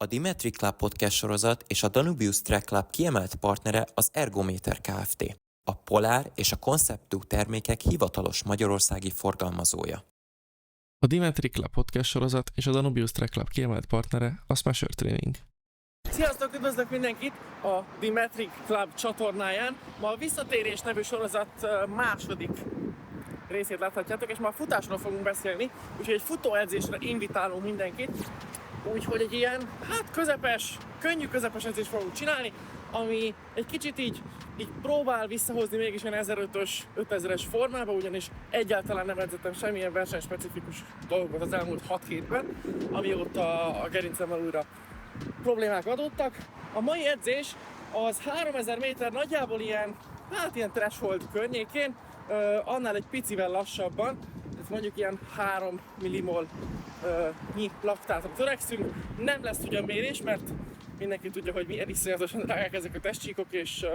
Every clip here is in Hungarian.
A Dimetri Club podcast sorozat és a Danubius Track Club kiemelt partnere az Ergometer Kft. A Polár és a Concept2 termékek hivatalos magyarországi forgalmazója. A Dimetri Club podcast sorozat és a Danubius Track Club kiemelt partnere a Smasher Training. Sziasztok, üdvözlök mindenkit a Dimetri Club csatornáján. Ma a Visszatérés nevű sorozat második részét láthatjátok, és ma a futásról fogunk beszélni, úgyhogy egy futóedzésre invitálunk mindenkit. Úgyhogy egy ilyen, közepes, könnyű közepes edzést fogunk csinálni, ami egy kicsit így próbál visszahozni mégis ilyen 1500-ös, 5000-es formába, ugyanis egyáltalán nem edzettem semmilyen versenyspecifikus dolgot az elmúlt 6 hétben, amióta a gerincemmel újra problémák adottak. A mai edzés az 3000 méter nagyjából ilyen threshold környékén, annál egy picivel lassabban, ez mondjuk ilyen 3 millimol nyi laktátra törekszünk. Nem lesz ugyan mérés, mert mindenki tudja, hogy milyen iszonyatosan drágák ezek a testcsíkok, és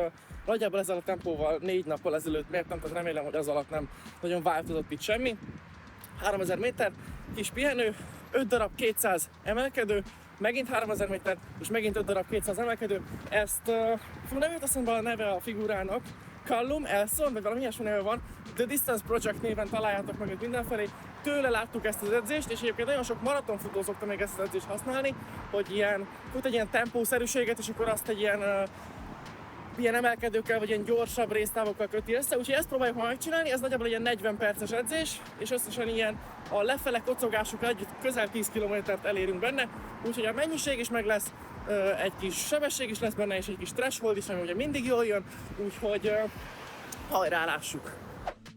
nagyjából ezzel a tempóval 4 nappal ezelőtt mértem, tehát remélem, hogy az alatt nem nagyon változott itt semmi. 3000 méter, kis pihenő, 5 darab 200 emelkedő, megint 3000 méter, és megint 5 darab 200 emelkedő. Ezt nem jut eszembe a neve a figurának, Callum Elson, vagy valami ilyesmi neve van, The Distance Project néven találjátok meg őt mindenfelé. Tőle láttuk ezt az edzést, és egyébként nagyon sok maratonfutó szokta még ezt az edzést használni, hogy fut egy ilyen tempószerűséget, és akkor azt egy ilyen emelkedőkkel, vagy ilyen gyorsabb résztávokkal köti össze. Úgyhogy ezt próbáljuk ma megcsinálni, ez nagyjából egy ilyen 40 perces edzés, és összesen ilyen a lefele kocogásokkal együtt közel 10 km-t elérünk benne, úgyhogy a mennyiség is meg lesz, egy kis sebesség is lesz benne, és egy kis threshold is, ami ugye mindig jól jön, úgyhogy hajrá, lássuk!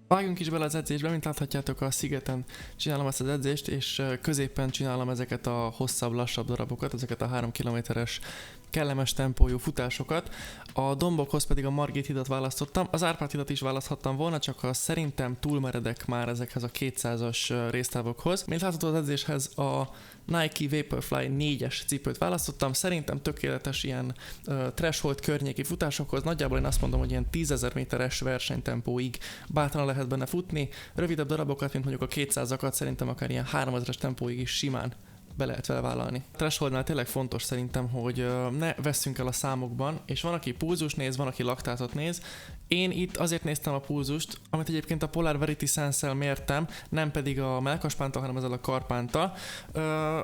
Vágjunk is bele az edzésbe, mint láthatjátok, a szigeten csinálom ezt az edzést, és középen csinálom ezeket a hosszabb, lassabb darabokat, ezeket a 3 kilométeres kellemes tempójú futásokat. A dombokhoz pedig a Margit hidat választottam, az Árpád hidat is választhattam volna, csak szerintem túlmeredek már ezekhez a 200-as résztávokhoz. Mint látható, az edzéshez a Nike Vaporfly 4-es cipőt választottam, szerintem tökéletes ilyen threshold környéki futásokhoz, nagyjából én azt mondom, hogy ilyen 10.000 méteres versenytempóig bátran lehet benne futni, rövidebb darabokat, mint mondjuk a 200-akat, szerintem akár ilyen 3000-es tempóig is simán be lehet vele vállalni. A thresholdnál tényleg fontos szerintem, hogy ne vesszünk el a számokban, és van, aki pulzus néz, van, aki laktátot néz. Én itt azért néztem a pulzust, amit egyébként a Polar Verity Sense-el mértem, nem pedig a mellkaspántal, hanem ezzel a karpántal.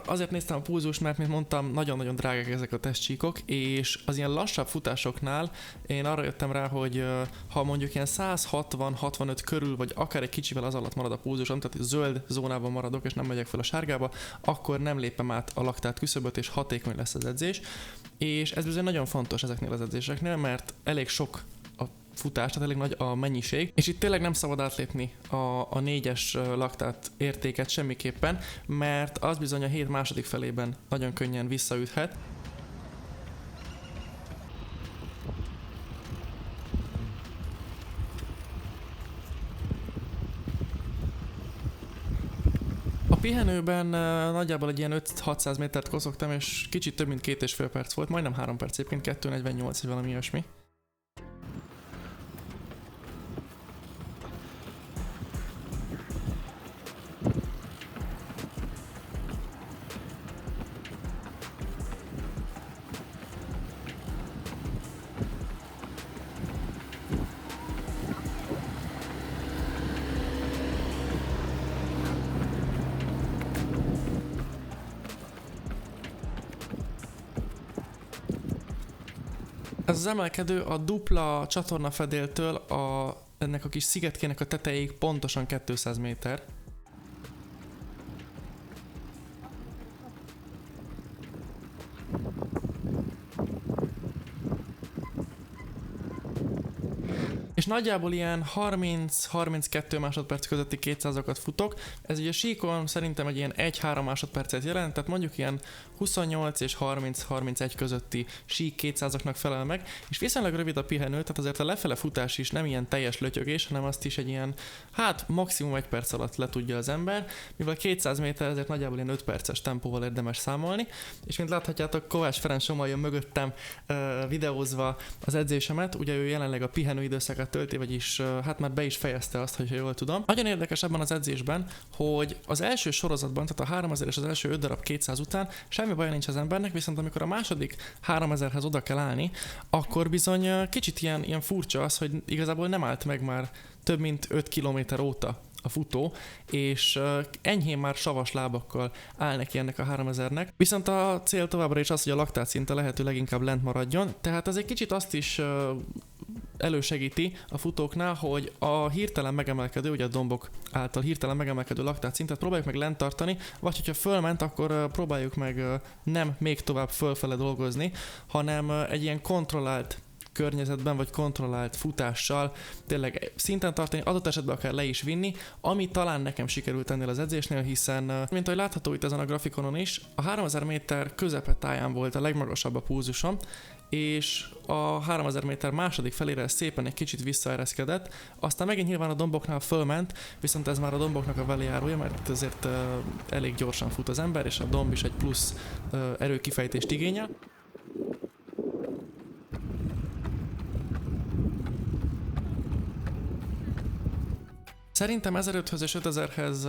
Azért néztem a pulzust, mert, mint mondtam, nagyon-nagyon drágák ezek a testcsíkok, és az ilyen lassabb futásoknál én arra jöttem rá, hogy ha mondjuk ilyen 160-65 körül, vagy akár egy kicsivel az alatt marad a pulzusom, tehát zöld zónában maradok, és nem megyek fel a sárgába, akkor nem lépem át a laktát küszöböt, és hatékony lesz az edzés. És ez bizony nagyon fontos ezeknél az edzéseknél, mert elég sok a futás, tehát elég nagy a mennyiség, és itt tényleg nem szabad átlépni a 4-es laktát értéket semmiképpen, mert az bizony a hét második felében nagyon könnyen visszaüthet. A pihenőben nagyjából egy ilyen 5-600 métert koszogtam, és kicsit több mint 2,5 perc volt, majdnem 3 perc egyébként, 2:48 vagy valami ilyesmi. Ez az emelkedő a dupla csatornafedéltől ennek a kis szigetkének a tetejéig pontosan 200 méter. És nagyjából ilyen 30-32 másodperc közötti 200-akat futok. Ez ugye síkon szerintem egy ilyen 1-3 másodpercet jelent, tehát mondjuk ilyen 28 és 30-31 közötti sík 200-aknak felel meg, és viszonylag rövid a pihenő, tehát azért a lefele futás is nem ilyen teljes lötyögés, hanem azt is egy ilyen, maximum 1 perc alatt le tudja az ember, mivel 200 méter, ezért nagyjából ilyen 5 perces tempóval érdemes számolni, és mint láthatjátok, Kovács Ferenc Sommal jön mögöttem videózva az edzésemet, ugye ő jelenleg a pihenő időszakát tölti, vagyis hát már be is fejezte azt, hogyha jól tudom. Nagyon érdekes ebben az edzésben, hogy az első sorozatban, tehát a 3000 és az első 5 darab 200 után semmi baj nincs az embernek, viszont amikor a második 3000-hez oda kell állni, akkor bizony kicsit ilyen furcsa az, hogy igazából nem állt meg már több mint 5 kilométer óta a futó, és enyhén már savas lábakkal áll neki ennek a 3000-nek. Viszont a cél továbbra is az, hogy a laktátszinte lehető leginkább lent maradjon, tehát ez egy kicsit azt is elősegíti a futóknál, hogy a hirtelen megemelkedő, ugye a dombok által hirtelen megemelkedő laktátszintet próbáljuk meg lent tartani, vagy hogyha fölment, akkor próbáljuk meg nem még tovább fölfele dolgozni, hanem egy ilyen kontrollált környezetben, vagy kontrollált futással tényleg szinten tartani, adott esetben akár le is vinni, ami talán nekem sikerült ennél az edzésnél, hiszen, mint ahogy látható itt ezen a grafikonon is, a 3000 méter közepetáján volt a legmagasabb a pulzusom, és a 3000 méter második felére szépen egy kicsit visszaereszkedett, aztán megint nyilván a domboknál fölment, viszont ez már a domboknak a velejárója, mert itt azért elég gyorsan fut az ember, és a domb is egy plusz erőkifejtést igényel. Szerintem 1500 és 5000-hez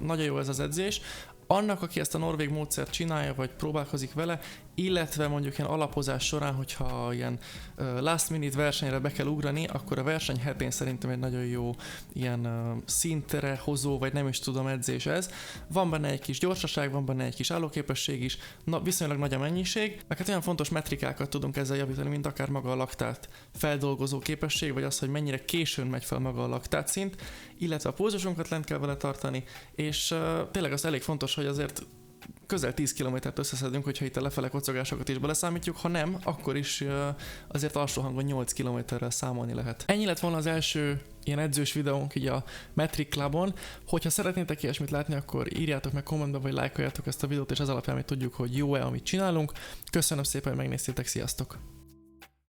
nagyon jó ez az edzés. Annak, aki ezt a norvég módszert csinálja, vagy próbálkozik vele, illetve mondjuk ilyen alapozás során, hogyha ilyen last minute versenyre be kell ugrani, akkor a verseny hetén szerintem egy nagyon jó ilyen szintre hozó, vagy nem is tudom, edzés ez. Van benne egy kis gyorsaság, van benne egy kis állóképesség is, viszonylag nagy a mennyiség, meg hát olyan fontos metrikákat tudunk ezzel javítani, mint akár maga a laktát feldolgozó képesség, vagy az, hogy mennyire későn megy fel maga a laktátszint, illetve a pulzusunkat lent kell vele tartani, és tényleg az elég fontos, hogy azért közel 10 kilométert összeszedünk, hogyha itt a lefele kocogásokat is beleszámítjuk, ha nem, akkor is azért alsó hangon 8 kilométerrel számolni lehet. Ennyi lett volna az első ilyen edzős videónk így a Metric Clubon. Hogyha szeretnétek ilyesmit látni, akkor írjátok meg kommentbe, vagy lájkoljátok ezt a videót, és az alapján mi tudjuk, hogy jó-e, amit csinálunk. Köszönöm szépen, hogy megnéztétek, sziasztok!